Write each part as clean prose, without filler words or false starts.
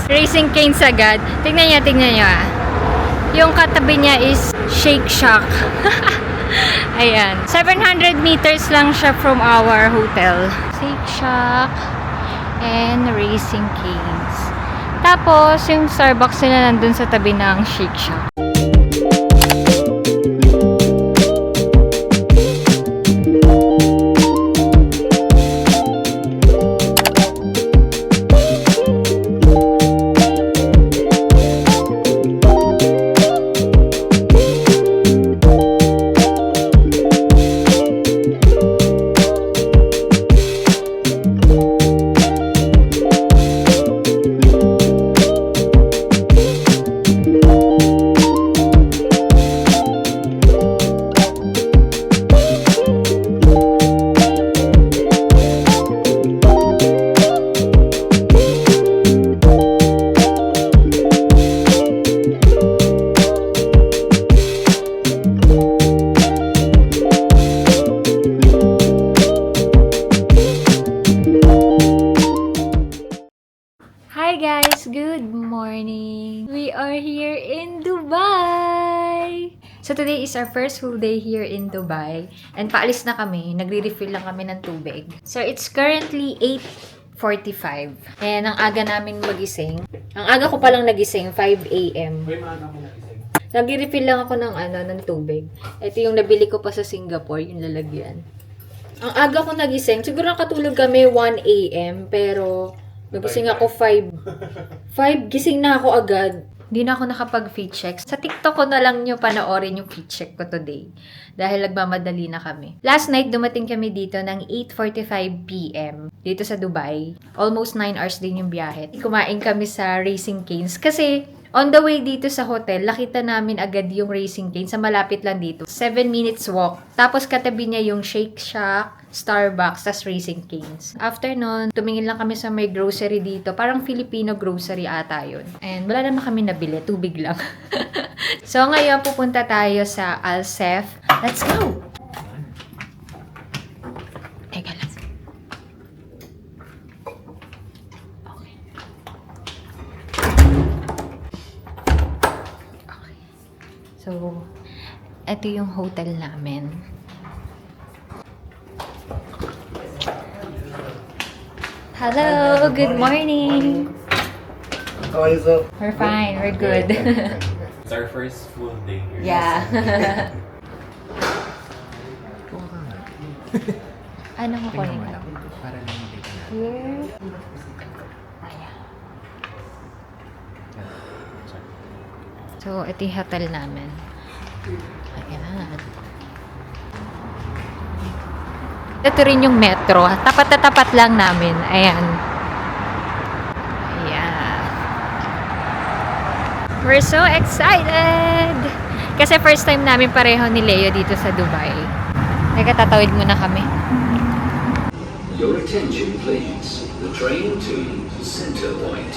Raising Cane's agad. Tingnan nyo ah. Yung katabi niya is Shake Shack. Ayan. 700 meters lang siya from our hotel. Shake Shack and Raising Cane's. Tapos, yung Starbucks nila nandun sa tabi ng Shake Shack. Hi guys! Good morning! We are here in Dubai! So today is our first full day here in Dubai. And paalis na kami. Nagre-refill lang kami ng tubig. So it's currently 8:45. And ang aga namin magising. Ang aga ko palang nagising, 5 a.m. Nagre-refill lang ako ng tubig. Ito yung nabili ko pa sa Singapore, yung lalagyan. Ang aga ko nagising, siguro nakatulog kami 1 a.m. pero nagising ako 5. 5, gising na ako agad. Hindi na ako nakapag-feed check. Sa TikTok ko na lang nyo panoorin yung feed check ko today. Dahil nagmamadali na kami. Last night, dumating kami dito ng 8:45 p.m. Dito sa Dubai. Almost 9 hours din yung biyahe. Kumain kami sa Raising Cane's. Kasi, on the way dito sa hotel, nakita namin agad yung Raising Cane's sa malapit lang dito. 7 minutes walk. Tapos katabi niya yung Shake Shack, Starbucks, tas Raising Cane's. After nun, tumingin lang kami sa may grocery dito. Parang Filipino grocery ata yun. And wala naman kami nabili. Tubig lang. So ngayon, pupunta tayo sa Alsef. Let's go! Teka lang. So, ito yung hotel namin. Hello, good morning. How are you, sir? We're fine, we're good. It's our first full day here. Yeah. Ano ko kunin ko? Para lang makita na. Here. Ayan. So, ito yung hotel namin. Ayan. Ito rin yung metro. Tapat na tapat lang namin. Ayan. Ayan. We're so excited! Kasi first time namin pareho ni Leo dito sa Dubai. Teka, tatawid muna kami. Your attention please. The train to Center Point.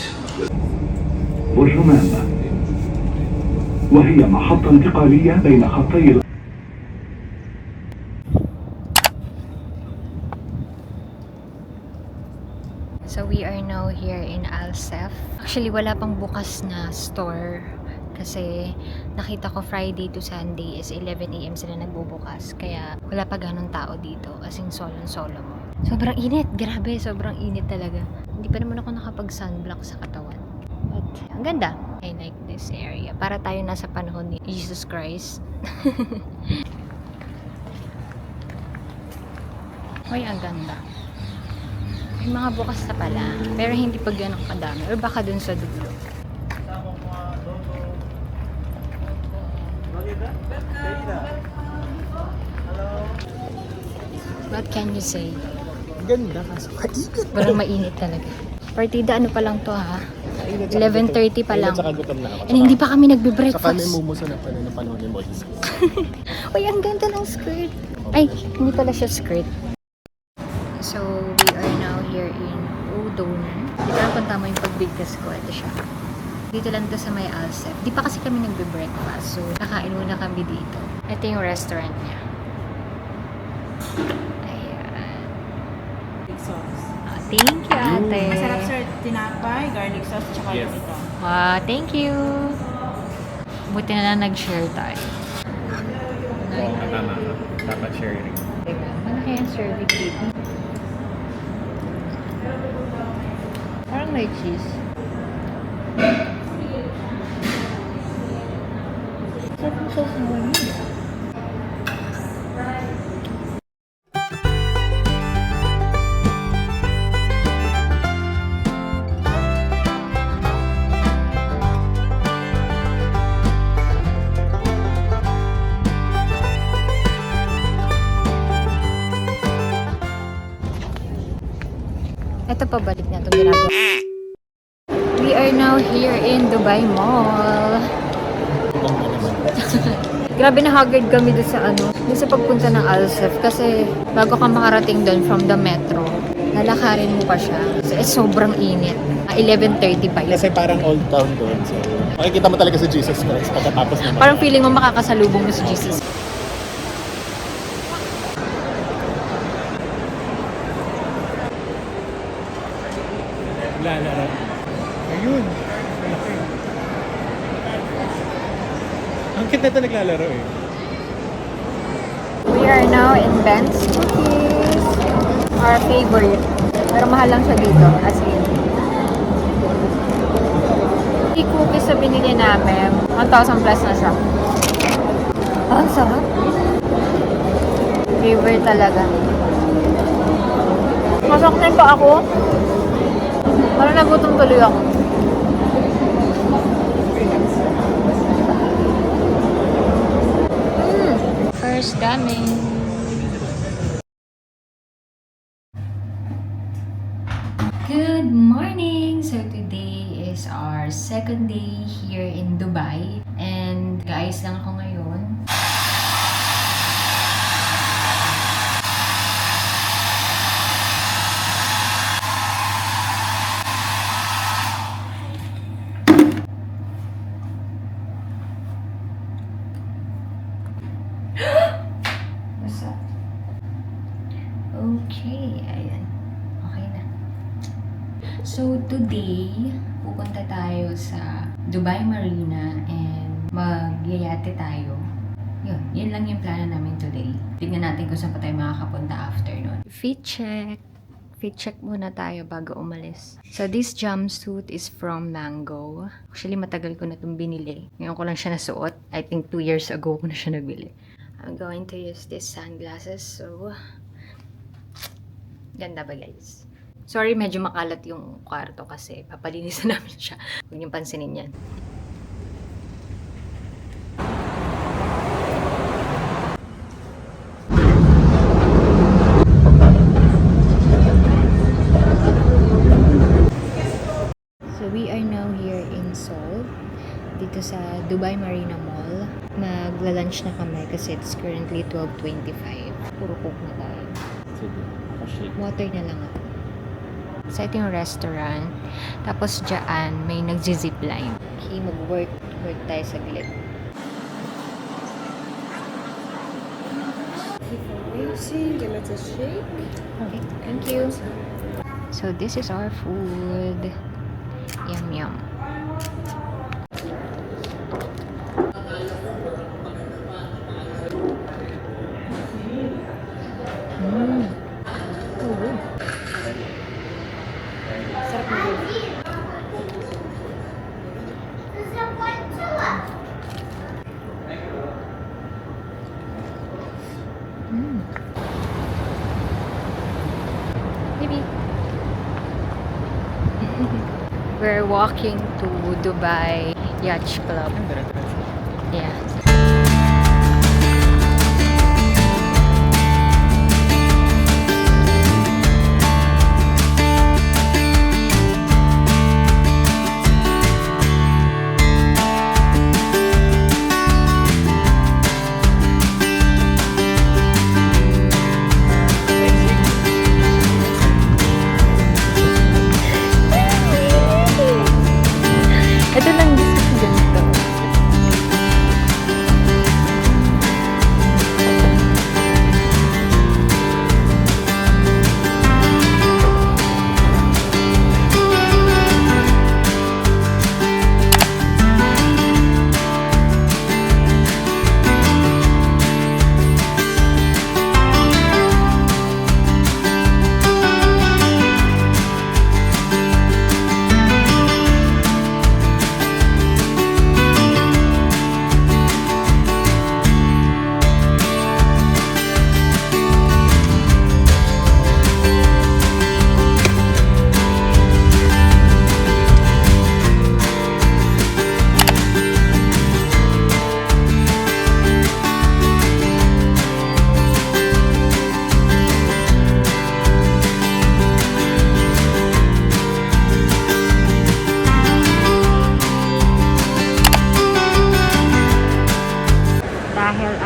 والرمانة وهي محطة انتقالية بين خطي. So we are now here in Alsef. Actually, wala pang bukas na store. Kasi nakita ko Friday to Sunday is 11 a.m. sila nagbubukas. Kaya wala pa ganun tao dito. As in solo mo. Sobrang init. Grabe, sobrang init talaga. Hindi pa naman ako nakapag-sunblock sa katawan. But, ang ganda. I like this area. Para tayo nasa panahon ni Jesus Christ. Uy, ang ganda. May mga bukas na pala. Pero hindi pa ganun kadami. Or baka dun sa dulo. What can you say? Ganda kaso kaikot. Parang mainit talaga. Partida, ano pa lang to ha? 11:30 pa lang. Saka gutom na ako. And hindi pa kami Saka may nagbe-breakfast. mumuso na pala ng panahon ni Boys. Uy, ang ganda ng skirt. Ay, hindi pala siya skirt. So, we are now here in Udon. Di ba kung tama yung pagbigkas ko? Ito siya. Dito lang to sa may Alsep. Di pa kasi kami nagbe-breakfast. So, kakain muna kami dito. Ito yung restaurant niya. Ayan. Sauce. Ah, thank you, ate. Masarap sir, tinapay, garlic sauce, tsaka Yes. yung ito. Wow, thank you. Buti na lang nag-share tayo. Oo, tama ka. Dapat sharing. Ano kaya yung serving dito? Parang may cheese. Sarap yung sauce na wala. Ito pabalik na itong ginagawa. We are now here in Dubai Mall. Grabe na haggard kami doon sa doon sa pagpunta ng Alsef kasi bago ka makarating doon from the metro, lalakarin mo pa siya. Kasi sobrang init. 11:30 pa yun. Kasi parang old town doon. So, makikita mo talaga si Jesus Christ pagkatapos naman. Parang feeling mo makakasalubong mo si Jesus. Lalaro. Ayun. Malaki. Ang cute na ito naglalaro eh. We are now in Ben's Cookies. Our favorite. Pero mahal lang siya dito. As in. Yung cookies na binili namin, 1,000 plus na siya. Ah, ang sarap. Favorite talaga. Masaktan pa ako. Parang nagutom tuloy ako. First daming. Good morning! So today is our second day here in Dubai. And guys, lang ako ngayon. What's up? Okay, ayan. Okay na. So, today, pupunta tayo sa Dubai Marina and magyayate tayo. Yun lang yung plano namin today. Tignan natin kung saan pa tayo makakapunta after nun. Fit check. Fit check muna tayo bago umalis. So, this jumpsuit is from Mango. Actually, matagal ko na itong binili. Ngayon ko lang siya nasuot. I think 2 years ago ko na siya nabili. I'm going to use these sunglasses. So, ganda ba guys? Sorry, medyo makalat yung kwarto kasi papalinisan namin siya. Huwag niyong pansinin yan. So, we are now here in Seoul. Dito sa Dubai Marina Mall. Magla-lunch na kami kasi it's currently 12:25. Puro coke na tayo. Sige. Water na lang ako. So, ito yung restaurant. Tapos, dyan, may nagzi-zipline. Okay, mag-work tayo saglit. Give it a shake. Okay, thank you. So, this is our food. Yum, yum. Sarap na yun. Maybe. We're walking to Dubai Yacht Club. Yeah.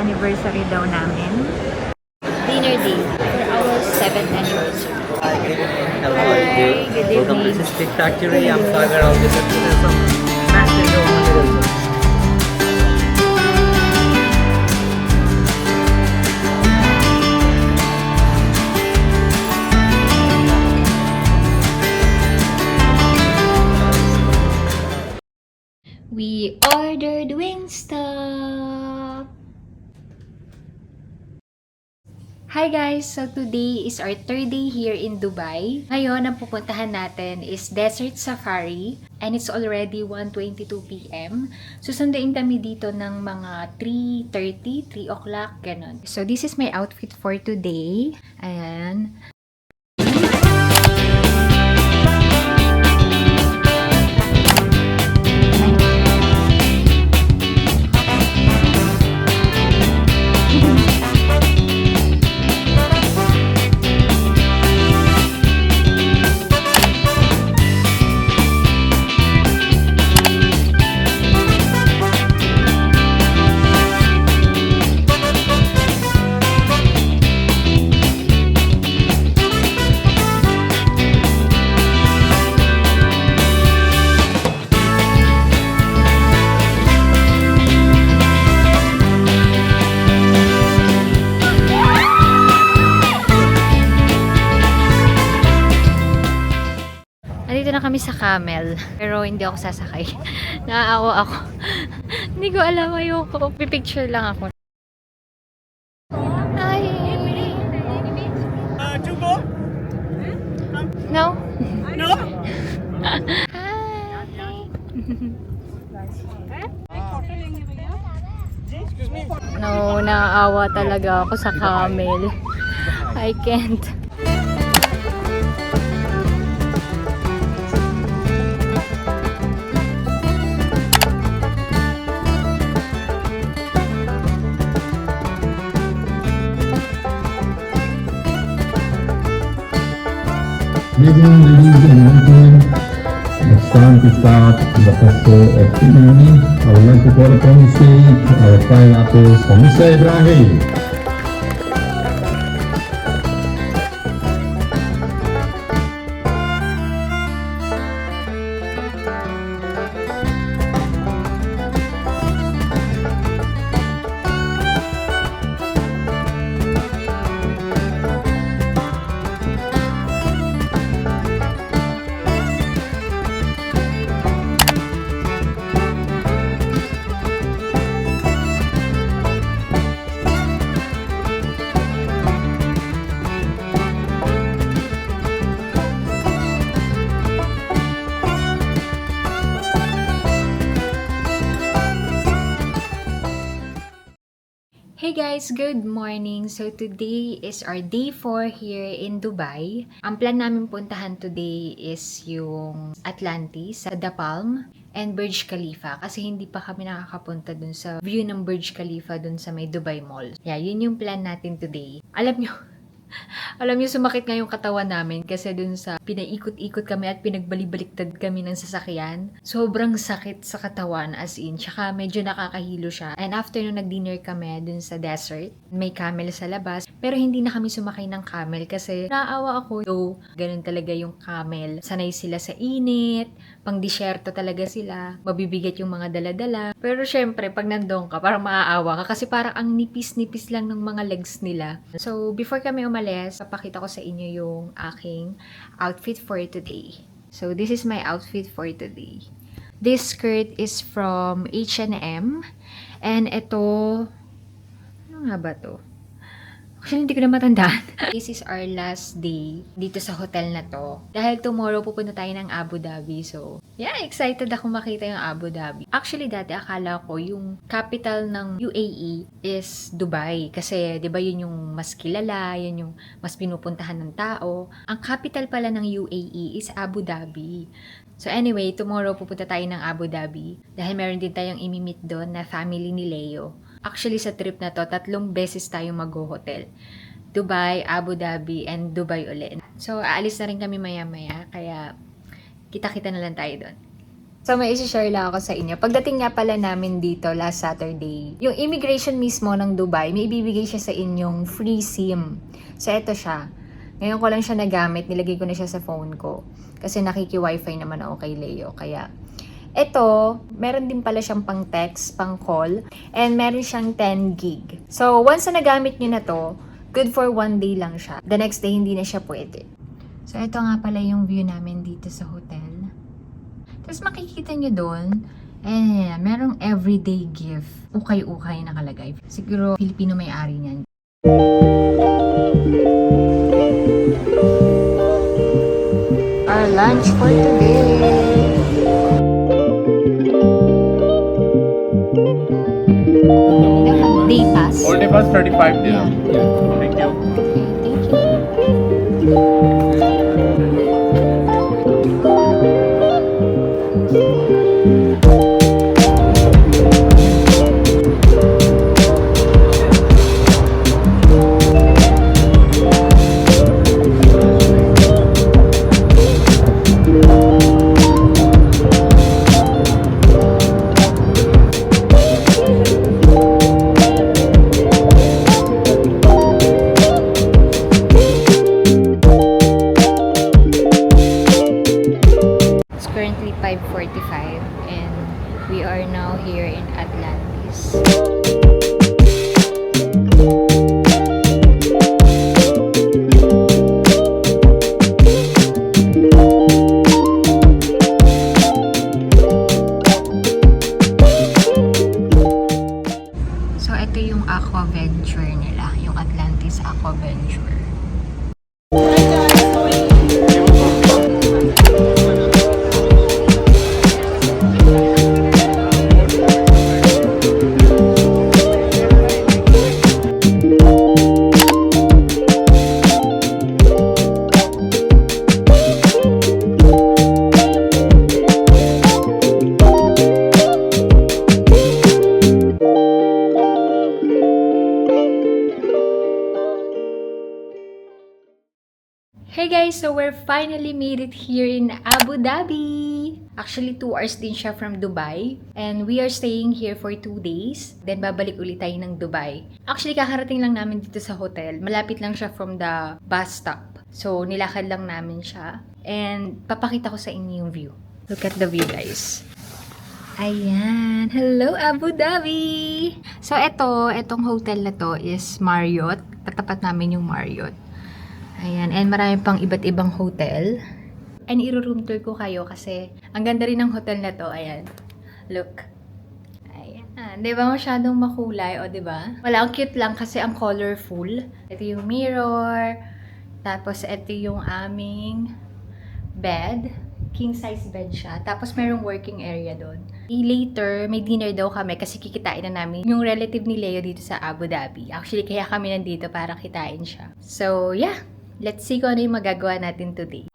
anniversary daw namin. Dinner day for our 7th anniversary. Hi, good evening. Hello, how are Hi, you? good Welcome to evening. this Stick Factory. I'm Sagar. I'll be serving you some mashed potatoes. We ordered Wingstop! Hi guys! So today is our third day here in Dubai. Ngayon, ang pupuntahan natin is Desert Safari and it's already 1:22 p.m. Susunduin kami dito ng mga 3:30, 3 o'clock, ganun. So this is my outfit for today. Ayan. Nandito na kami sa camel, pero hindi ako sasakay. Naaawa ako. Hindi ko alam, ayoko. Pipicture lang ako. Hi! To go? No? No? No, naaawa talaga ako sa camel. I can't. Ladies and gentlemen, it's time to start the festival of Imani. I would like to call upon the stage our fine artist, Mr. Ibrahim. Hey guys, good morning! So today is our day 4 here in Dubai. Ang plan namin puntahan today is yung Atlantis, sa The Palm, and Burj Khalifa. Kasi hindi pa kami nakakapunta dun sa view ng Burj Khalifa dun sa may Dubai Mall. Yeah, yun yung plan natin today. Alam nyo, sumakit nga yung katawan namin kasi dun sa pinaikot-ikot kami at pinagbaliktad kami ng sasakyan. Sobrang sakit sa katawan as in. Tsaka medyo nakakahilo siya. And after nung nag-dinner kami dun sa desert, may camel sa labas. Pero hindi na kami sumakay ng camel kasi naawa ako. So, ganun talaga yung camel. Sanay sila sa init, pang-disyerto talaga sila. Mabibigat yung mga dala-dala. Pero syempre, pag nandun ka, parang maaawa ka kasi parang ang nipis-nipis lang ng mga legs nila. So, before kami umalis, papakita ko sa inyo yung aking outfit for today. So, this is my outfit for today. This skirt is from H&M. And ito, ano nga ba to? Actually, hindi ko na matandaan. This is our last day dito sa hotel na to. Dahil tomorrow pupunta tayo ng Abu Dhabi. So, yeah, excited ako makita yung Abu Dhabi. Actually, dati akala ko yung capital ng UAE is Dubai. Kasi, di ba yun yung mas kilala, yun yung mas pinupuntahan ng tao. Ang capital pala ng UAE is Abu Dhabi. So anyway, tomorrow pupunta tayo ng Abu Dhabi. Dahil meron din tayong imimit doon na family ni Leo. Actually, sa trip na to, 3 beses tayong mag-hotel. Dubai, Abu Dhabi, and Dubai ulit. So, aalis na rin kami maya-maya. Kaya, kita-kita na lang tayo doon. So, may isi-share lang ako sa inyo. Pagdating nga pala namin dito last Saturday, yung immigration mismo ng Dubai, may ibibigay siya sa inyong free SIM. So, eto siya. Ngayon ko lang siya nagamit, nilagay ko na siya sa phone ko. Kasi nakiki-wifi naman ako kay Leo. Kaya, eto, meron din pala siyang pang text, pang call, and meron siyang 10 gig. So, once na nagamit niyo na to, good for 1 day lang siya. The next day, hindi na siya pwede. So, ito nga pala yung view namin dito sa hotel. Tapos makikita nyo doon, merong everyday gift. Ukay-ukay nakalagay. Siguro, Filipino may-ari niyan. Our lunch for today. Day pass. All day pass 35 dirham. Yeah. Thank you. Okay, thank you. It's currently 5:45 and we are now here in Atlantis. So, ito yung aqua venture nila, yung Atlantis Aqua Venture. Hey guys, so we're finally made it here in Abu Dhabi. Actually, 2 hours din siya from Dubai. And we are staying here for 2 days. Then babalik ulit tayo ng Dubai. Actually, kakarating lang namin dito sa hotel. Malapit lang siya from the bus stop. So, nilakad lang namin siya. And papakita ko sa inyo yung view. Look at the view, guys. Ayan. Hello, Abu Dhabi! So, etong hotel na to is Marriott. Katapat namin yung Marriott. Ayan, and marami pang iba't ibang hotel. And i-room tour ko kayo kasi ang ganda rin ng hotel na to. Ayan, look. Ayan, di ba masyadong makulay, o di ba? Wala, ang cute lang kasi ang colorful. Ito yung mirror. Tapos ito yung aming bed. King size bed siya. Tapos merong working area doon. Later, may dinner daw kami kasi kikitain na namin yung relative ni Leo dito sa Abu Dhabi. Actually, kaya kami nandito para kitain siya. So, yeah. Let's see kung ano yung magagawa natin today.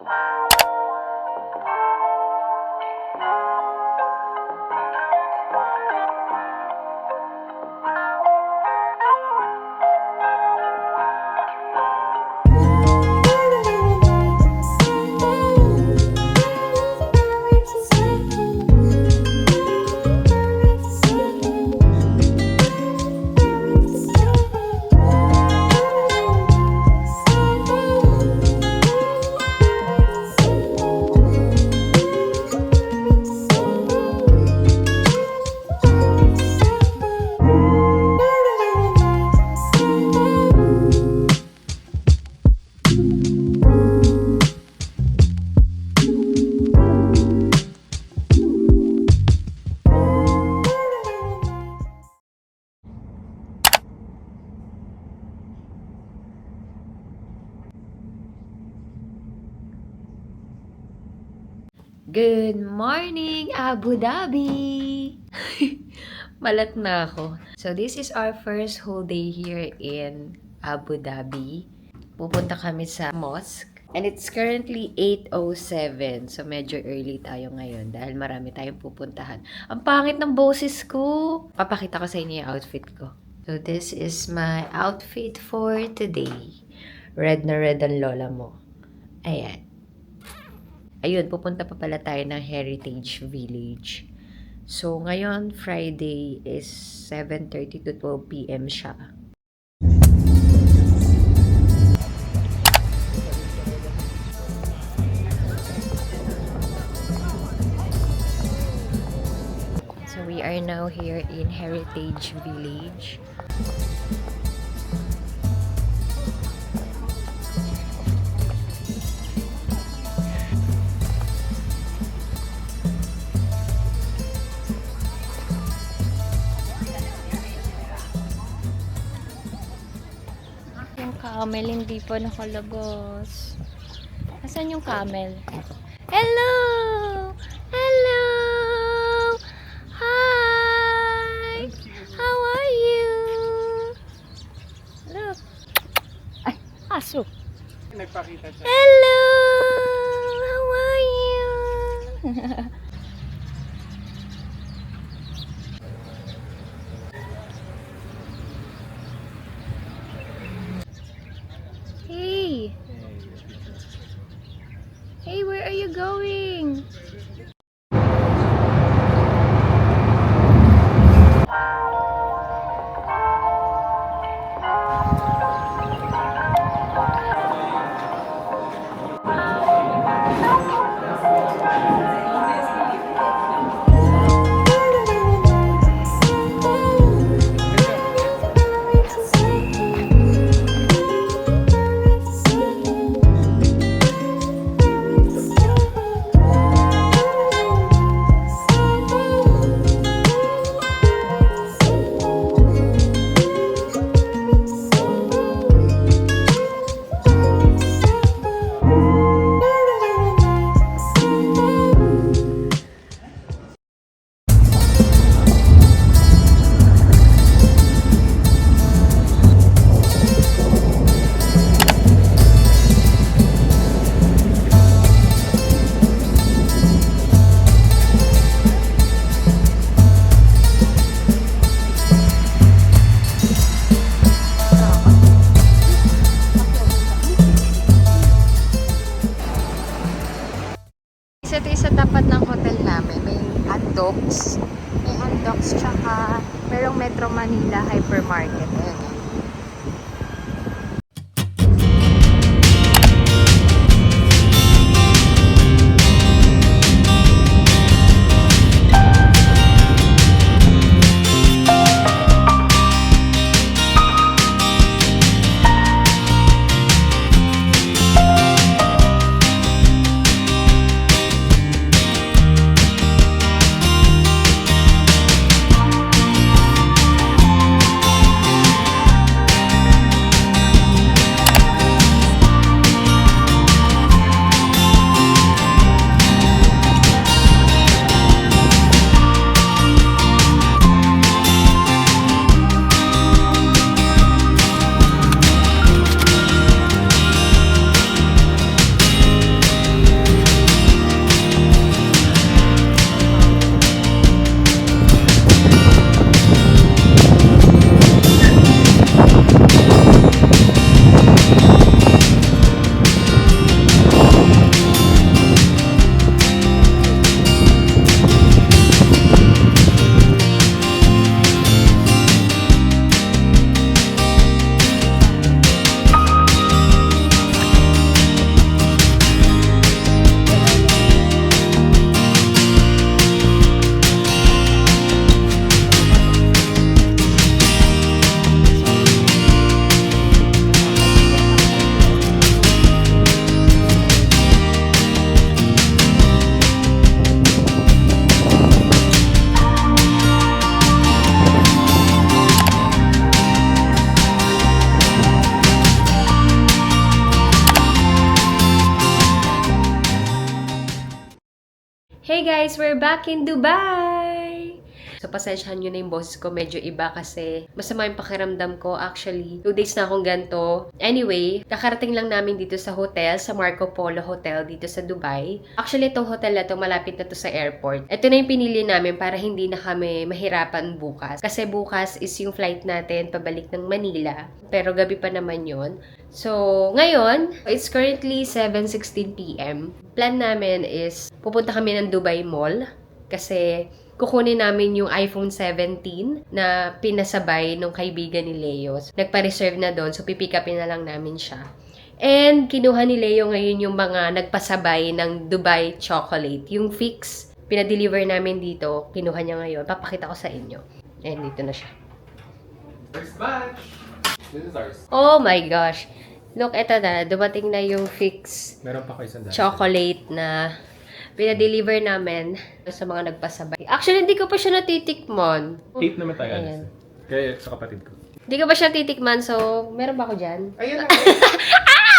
Good morning, Abu Dhabi! Malat na ako. So, this is our first whole day here in Abu Dhabi. Pupunta kami sa mosque. And it's currently 8:07. So, medyo early tayo ngayon dahil marami tayong pupuntahan. Ang pangit ng boses ko! Papakita ko sa inyo yung outfit ko. So, this is my outfit for today. Red na red ang lola mo. Ayan. ayun, pupunta pa pala tayo ng Heritage Village. So, ngayon, Friday is 7:30 to 12 p.m. siya. So, we are now here in Heritage Village. Yung camel hindi pa nakalabas. Nasaan yung camel? Hello! Hello! Hi! How are you? Look. Ay, aso. Nagpakita siya. Hello! How are you? Hey! Hey, where are you going? Ito sa tapat ng hotel namin, may hotdogs. May hotdogs tsaka merong Metro Manila Hypermarket. Ayan. Hey guys, we're back in Dubai! So, pasensyahan nyo na yung boses ko. Medyo iba kasi masama yung pakiramdam ko. Actually, 2 days na akong ganito. Anyway, kakarating lang namin dito sa hotel, sa Marco Polo Hotel dito sa Dubai. Actually, itong hotel na to, malapit na to sa airport. Ito na yung pinili namin para hindi na kami mahirapan bukas. Kasi bukas is yung flight natin pabalik ng Manila. Pero gabi pa naman yon. So, ngayon, it's currently 7:16 p.m. Plan namin is pupunta kami ng Dubai Mall kasi kukunin namin yung iPhone 17 na pinasabay nung kaibigan ni Leo. Nagpa-reserve na doon, so pipick upin na lang namin siya. And kinuha ni Leo ngayon yung mga nagpasabay ng Dubai chocolate. Yung fix, pinadeliver namin dito, kinuha niya ngayon. Papakita ko sa inyo. And dito na siya. First batch! This is ours. Oh my gosh! Look, eto na. Dumating na yung fix Meron pa kayo sandali. chocolate na pinadeliver namin sa mga nagpasabay. Actually, hindi ko pa siya natitikman. 8 naman tayo. Ayan. Kaya sa kapatid ko. Hindi ko pa siya titikman, so meron ba ako dyan? Ayan na.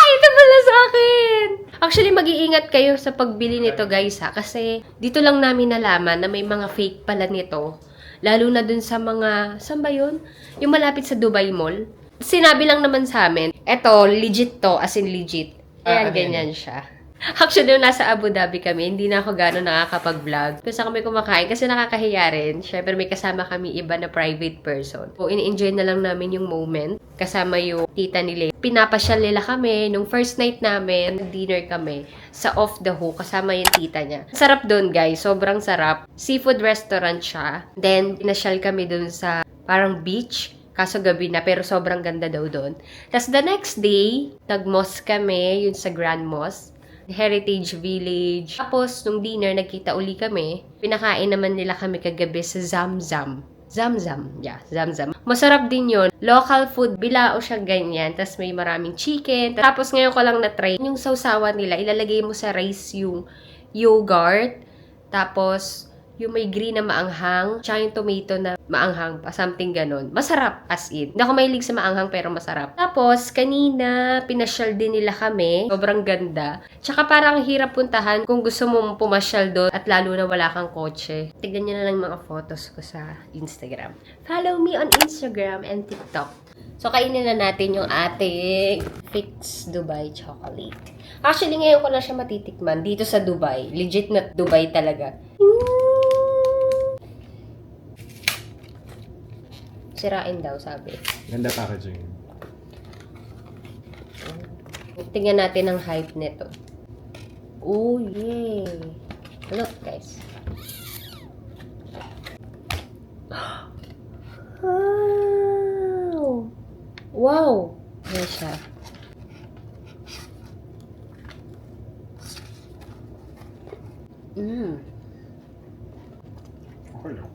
Ito pala sa akin! Actually, mag-iingat kayo sa pagbili nito, guys, ha? Kasi dito lang namin nalaman na may mga fake pala nito. Lalo na dun sa mga, saan ba yun? Yung malapit sa Dubai Mall. Sinabi lang naman sa amin, eto, legit to, as in legit. Ayan, ganyan siya. Actually, nung nasa Abu Dhabi kami, hindi na ako gano'n nakakapag-vlog. Kasi kami kumakain kasi nakakahiya rin. Siyempre, may kasama kami iba na private person. So, in-enjoy na lang namin yung moment. Kasama yung tita nila. Pinapasyal nila kami. Nung first night namin, dinner kami sa Off the Hook. Kasama yung tita niya. Sarap doon, guys. Sobrang sarap. Seafood restaurant siya. Then, pinasyal kami doon sa parang beach. Kaso gabi na, pero sobrang ganda daw doon. Tapos the next day, nag-mosque kami, yun sa Grand Mosque. Heritage Village. Tapos, nung dinner, nagkita uli kami. Pinakain naman nila kami kagabi sa Zamzam. Zamzam. Yeah, Zamzam. Masarap din yun. Local food. Bilao siya ganyan. Tapos may maraming chicken. Tapos ngayon ko lang na-try. Yung sausawan nila, ilalagay mo sa rice yung yogurt. Tapos, yung may green na maanghang, tsaka yung tomato na maanghang pa, something ganun. Masarap, as in. Hindi ako mahilig sa maanghang, pero masarap. Tapos, kanina, pinasyal din nila kami. Sobrang ganda. Tsaka parang hirap puntahan kung gusto mong pumasyal doon at lalo na wala kang kotse. Tignan nyo na lang yung mga photos ko sa Instagram. Follow me on Instagram and TikTok. So, kainin na natin yung ating Fix Dubai Chocolate. Actually, ngayon ko lang siya matitikman dito sa Dubai. Legit na Dubai talaga. Sirain daw, sabi. Ganda packaging. Tingnan natin ang height nito. Oh, yay! Look, guys. Wow! Wow! Yan siya. Okay lang.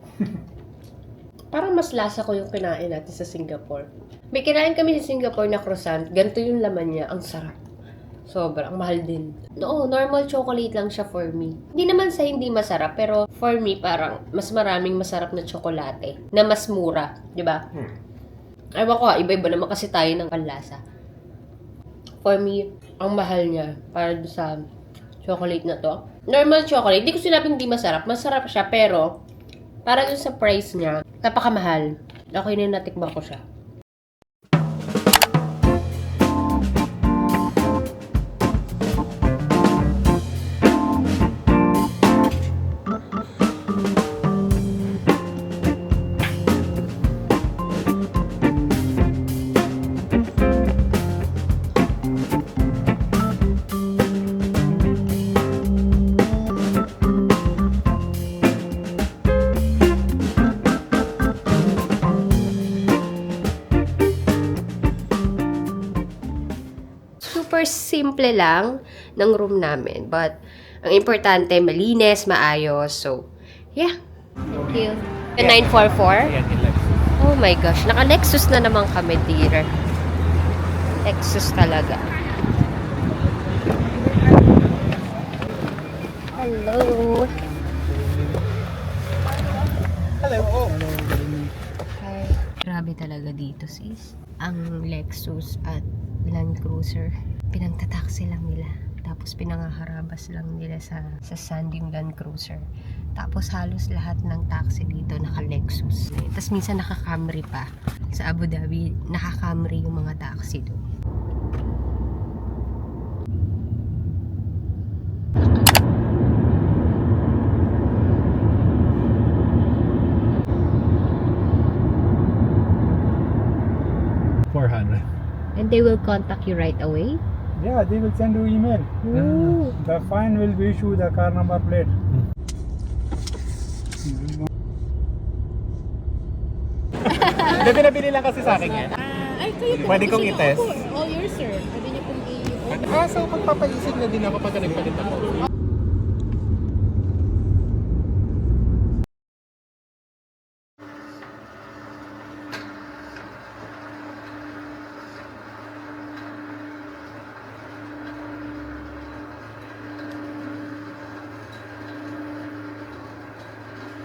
Parang mas lasa ko yung kinain natin sa Singapore. May kinain kami sa Singapore na croissant. Ganito yung laman niya. Ang sarap. Sobrang mahal din. No, normal chocolate lang siya for me. Hindi naman sa hindi masarap, pero for me parang mas maraming masarap na tsokolate na mas mura. Diba? Ewan ko, iba-iba naman kasi tayo ng panlasa. For me, ang mahal niya para sa chocolate na to. Normal chocolate. Hindi ko sinabing hindi masarap. Masarap siya, pero para dun sa price niya, napakamahal. Okay na natikman ko siya. Super simple lang ng room namin. But, ang importante, malinis, maayos. So, yeah. Thank you. 944? Ayan, in life. Oh my gosh. Naka-Lexus na naman kami, dear. Lexus talaga. Hello. Hello. Hi. Grabe talaga dito, sis. Ang Lexus at Land Cruiser, pinagtataksi lang nila. Tapos pinangaharabas lang nila sa sand yung Land Cruiser. Tapos halos lahat ng taxi dito naka-Lexus. Tapos minsan naka-Camry pa. Sa Abu Dhabi, naka-Camry yung mga taxi doon. And they will contact you right away? Yeah, they will send you email. Ooh. The fine will be issued the car number plate. Hindi, pinabili lang kasi sa akin yan. Ay, kayo po. Pwede kong i-test. Oh, yours, sir. Pwede niyo pong i-open. So magpapaisip na din ako pag nagpalit ako.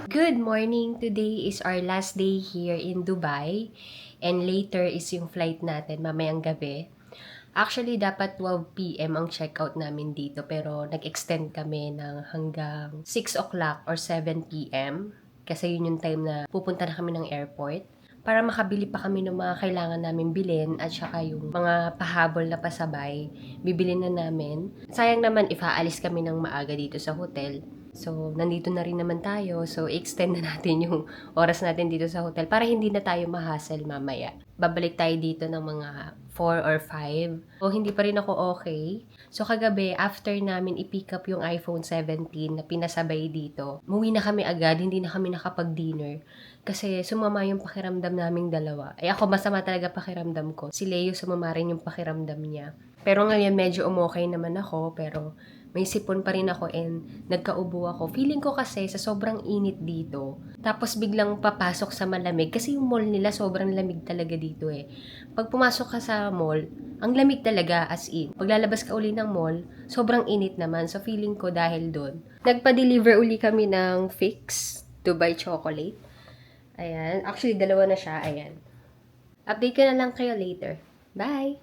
Good morning! Today is our last day here in Dubai. And later is yung flight natin mamayang gabi. Actually, dapat 12 p.m. ang checkout namin dito. Pero nag-extend kami ng hanggang 6 o'clock or 7 p.m. Kasi yun yung time na pupunta na kami ng airport. Para makabili pa kami ng mga kailangan namin bilhin at saka yung mga pahabol na pasabay, bibilin na namin. Sayang naman if aalis kami ng maaga dito sa hotel. So, nandito na rin naman tayo. So, extend na natin yung oras natin dito sa hotel para hindi na tayo ma-hassle mamaya. Babalik tayo dito ng mga 4 or 5. O, hindi pa rin ako okay. So, kagabi, after namin i-pick up yung iPhone 17 na pinasabay dito, muwi na kami agad, hindi na kami nakapag-dinner. Kasi sumama yung pakiramdam naming dalawa. Ay ako, masama talaga pakiramdam ko. Si Leo, sumama rin yung pakiramdam niya. Pero ngayon, medyo umokay naman ako, pero may sipon pa rin ako and nagkaubo ako. Feeling ko kasi sa sobrang init dito, tapos biglang papasok sa malamig. Kasi yung mall nila sobrang lamig talaga dito eh. Pag pumasok ka sa mall, ang lamig talaga as in. Paglalabas ka uli ng mall, sobrang init naman. So feeling ko dahil doon. Nagpa-deliver uli kami ng Fix Dubai Chocolate. Ayan. Actually, dalawa na siya. Ayan. Update ko na lang kayo later. Bye!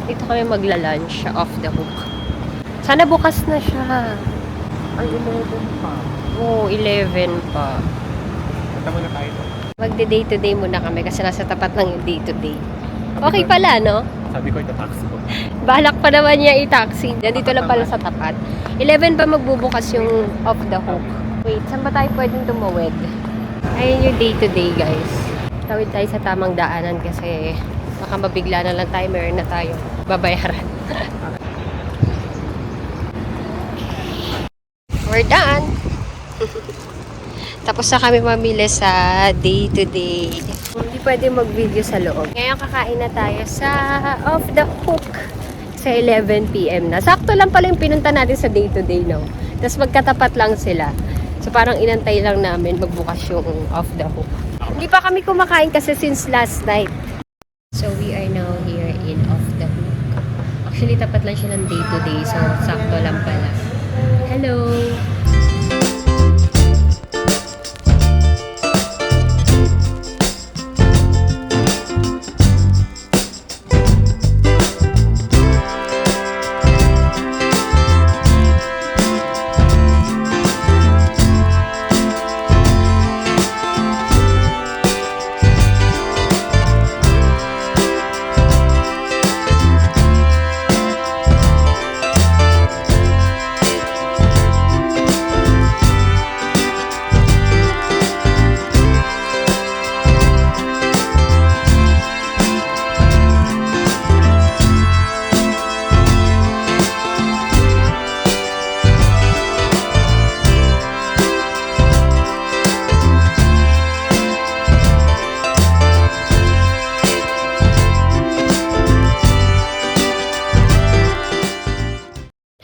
Dito kami magla-lunch off the hook. Sana bukas na siya. Ay, 11 pa. Oo, 11 pa. Punta muna tayo doon. Magde-day to day muna kami kasi nasa tapat ng day to day. Okay pala, no? Sabi ko, ito taxi ko. Balak pa naman niya i-taxi. Dito lang pala sa tapat. 11 pa magbubukas yung off the hook. Wait, saan ba tayo pwedeng tumawid? Ayun yung day to day, guys. Tawid tayo sa tamang daanan kasi baka mabigla na lang tayo, meron na tayo babayaran. We're done! Tapos na kami mamili sa day to day. Hindi pwede mag-video sa loob. Ngayon kakain na tayo sa off the hook sa 11 p.m. na. Sakto lang pala yung pinunta natin sa day to day, no? Tapos magkatapat lang sila. So parang inantay lang namin magbukas yung off the hook. Hindi pa kami kumakain kasi since last night. So we are now here in off the hook. Actually tapat lang siya ng day to day. So sakto lang pala. Hello!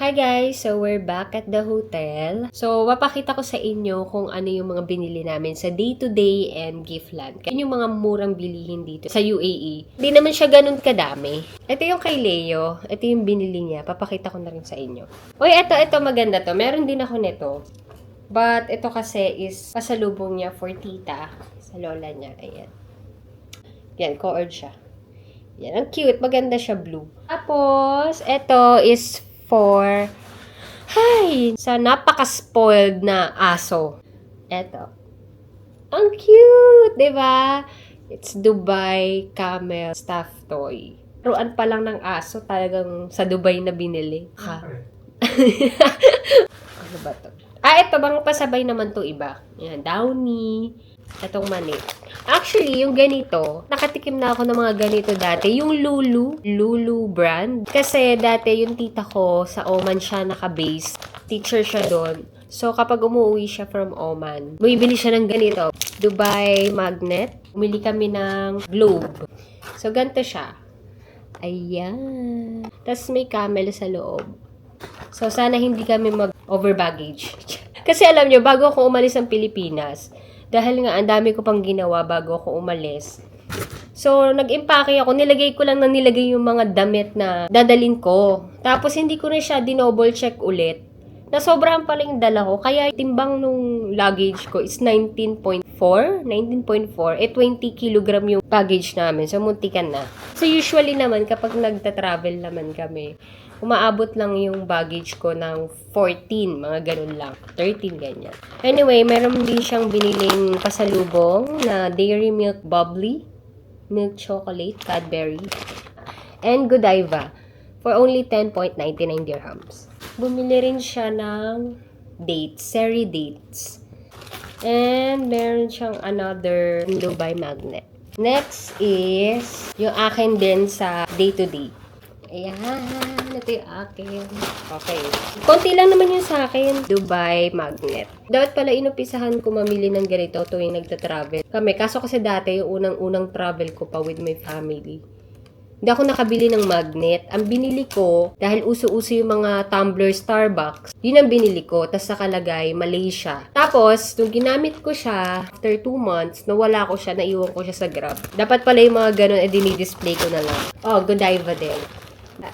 Hi guys! So, we're back at the hotel. So, mapakita ko sa inyo kung ano yung mga binili namin sa day-to-day and Giftland. Yun yung mga murang bilihin dito sa UAE. Hindi naman siya ganun kadami. Ito yung kay Leo. Ito yung binili niya. Papakita ko na rin sa inyo. Uy, ito maganda to. Meron din ako nito. But ito kasi is pasalubong niya for tita. Sa lola niya. Ayan. Yan, co-ord siya. Yan, ang cute. Maganda siya blue. Tapos, ito is for sa napaka-spoiled na aso. Ito. Ang cute! Diba? It's Dubai Camel Stuffed Toy. Ruan pa lang ng aso, talagang sa Dubai na binili. Ha? Ano ba to? Ito, bang pasabay naman to iba. Yan, Downy. Itong mani. Actually, yung ganito, nakatikim na ako ng mga ganito dati. Yung Lulu brand. Kasi dati yung tita ko, sa Oman siya naka-base. Teacher siya doon. So, kapag umuwi siya from Oman, bumibili siya ng ganito. Dubai Magnet. Umili kami ng globe. So, ganito siya. Ayan. Tapos may camel sa loob. So, sana hindi kami mag-over baggage. Kasi alam nyo, bago ako umalis ng Pilipinas, dahil nga ang dami ko pang ginawa bago ako umalis. So, nag-impake ako. Nilagay ko lang na nilagay yung mga damit na dadalin ko. Tapos, hindi ko na siya dinouble check ulit. Nasobrahan pala yung dala ko. Kaya, timbang nung luggage ko is 19.4. 19.4. 20 kilogram yung baggage namin. So, muntikan na. So, usually naman, kapag nagta-travel naman kami, umaabot lang yung baggage ko ng 14, mga ganun lang. 13, ganyan. Anyway, meron din siyang biniling pasalubong na Dairy Milk Bubbly, Milk Chocolate, Cadbury, and Godiva for only 10.99 dirhams. Bumili rin siya ng dates, Seri dates. And meron siyang another Dubai magnet. Next is yung akin din sa day-to-day. Ayan, ito yung akin. Okay. Konti lang naman yung sa akin. Dubai magnet. Dapat pala inupisahan ko mamili ng ganito tuwing nagta-travel kami. Kaso kasi dati yung unang-unang travel ko pa with my family. Hindi ako nakabili ng magnet. Ang binili ko, dahil uso-uso yung mga tumbler Starbucks, yun ang binili ko. Tapos nakalagay, Malaysia. Tapos, nung ginamit ko siya, after 2 months, nawala ko siya, naiwan ko siya sa Grab. Dapat pala yung mga ganun, dinidisplay ko na lang. Oh, Godiva din.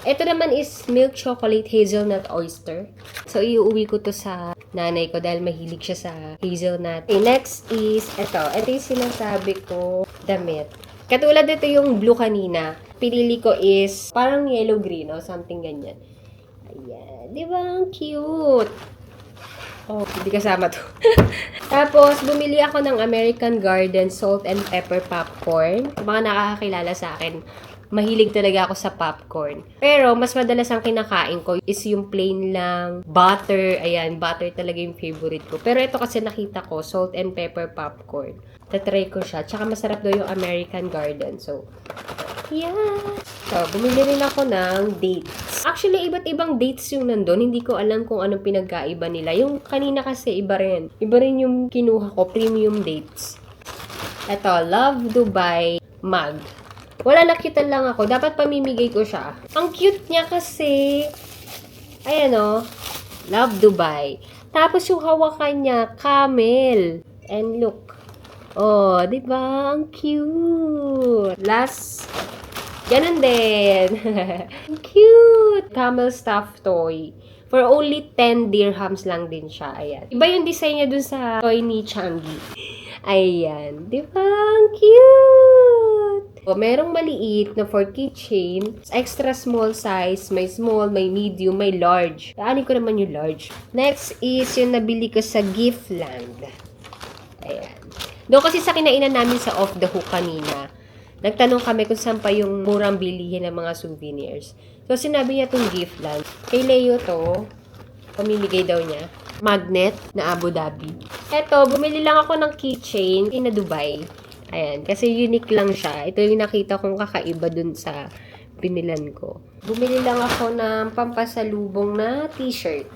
Ito naman is milk chocolate hazelnut oyster. So, iuwi ko to sa nanay ko dahil mahilig siya sa hazelnut. Okay, next is ito. Ito yung sinasabi ko, damit. Katulad ito yung blue kanina. Pinili ko is parang yellow-green o something ganyan. Ayan. Di ba? Ang cute. Oh, hindi kasama to. Tapos, bumili ako ng American Garden salt and pepper popcorn. Mga nakakakilala sa akin, mahilig talaga ako sa popcorn. Pero, mas madalas ang kinakain ko is yung plain lang butter. Ayan, butter talaga yung favorite ko. Pero ito kasi nakita ko, salt and pepper popcorn. Tatry ko siya. Tsaka masarap daw yung American Garden. So, yeah. So, bumili rin ako ng dates. Actually, iba't ibang dates yung nandun. Hindi ko alam kung anong pinagkaiba nila. Yung kanina kasi, iba rin. Iba rin yung kinuha ko, premium dates. Ito, Love Dubai mug. Wala, nakita lang ako. Dapat pamimigay ko siya. Ang cute niya kasi. Ayan o. Love Dubai. Tapos yung hawakan niya, camel. And look. Oh, diba? Ang cute. Last, ganun din. Ang cute. Camel stuffed toy. For only 10 dirhams lang din siya. Ayan. Iba yung design niya dun sa toy ni Changi. Ayan. Diba? Ang cute. Merong maliit na for keychain. Extra small size. May small, may medium, may large. Daanin ko naman yung large. Next is yung nabili ko sa Giftland. Ayan. Doon kasi sa kinainan namin sa Off the Hook kanina, nagtanong kami kung saan pa yung murang bilihin ng mga souvenirs. So, sinabi niya itong Giftland. Kay Leo to, pamimigay daw niya. Magnet na Abu Dhabi. Eto, bumili lang ako ng keychain na Dubai. Ayan, kasi unique lang siya. Ito yung nakita kong kakaiba dun sa binilan ko. Bumili lang ako ng pampasalubong na t-shirt.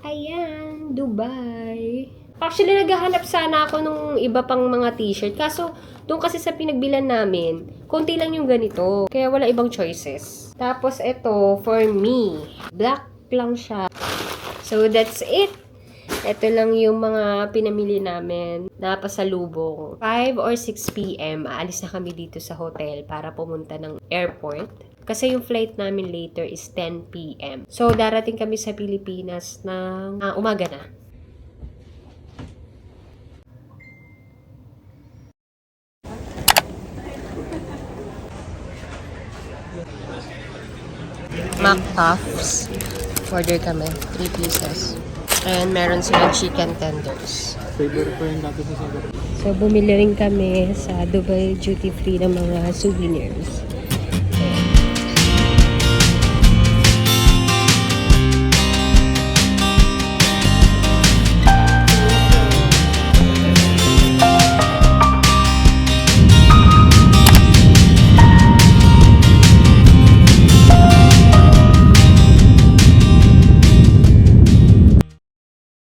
Ayan, Dubai. Actually, naghahanap sana ako nung iba pang mga t-shirt. Kaso, doon kasi sa pinagbilan namin, konti lang yung ganito. Kaya wala ibang choices. Tapos, ito, for me, black lang siya. So, that's it. Ito lang yung mga pinamili namin na pasalubong. 5 or 6 p.m. aalis na kami dito sa hotel para pumunta ng airport. Kasi yung flight namin later is 10 p.m. So, darating kami sa Pilipinas ng umaga na. Mac puffs. Order kami. 3 pieces. And meron silang chicken tenders. Favorite ko yung dati sa Singapore. So, bumili rin kami sa Dubai Duty Free ng mga souvenirs.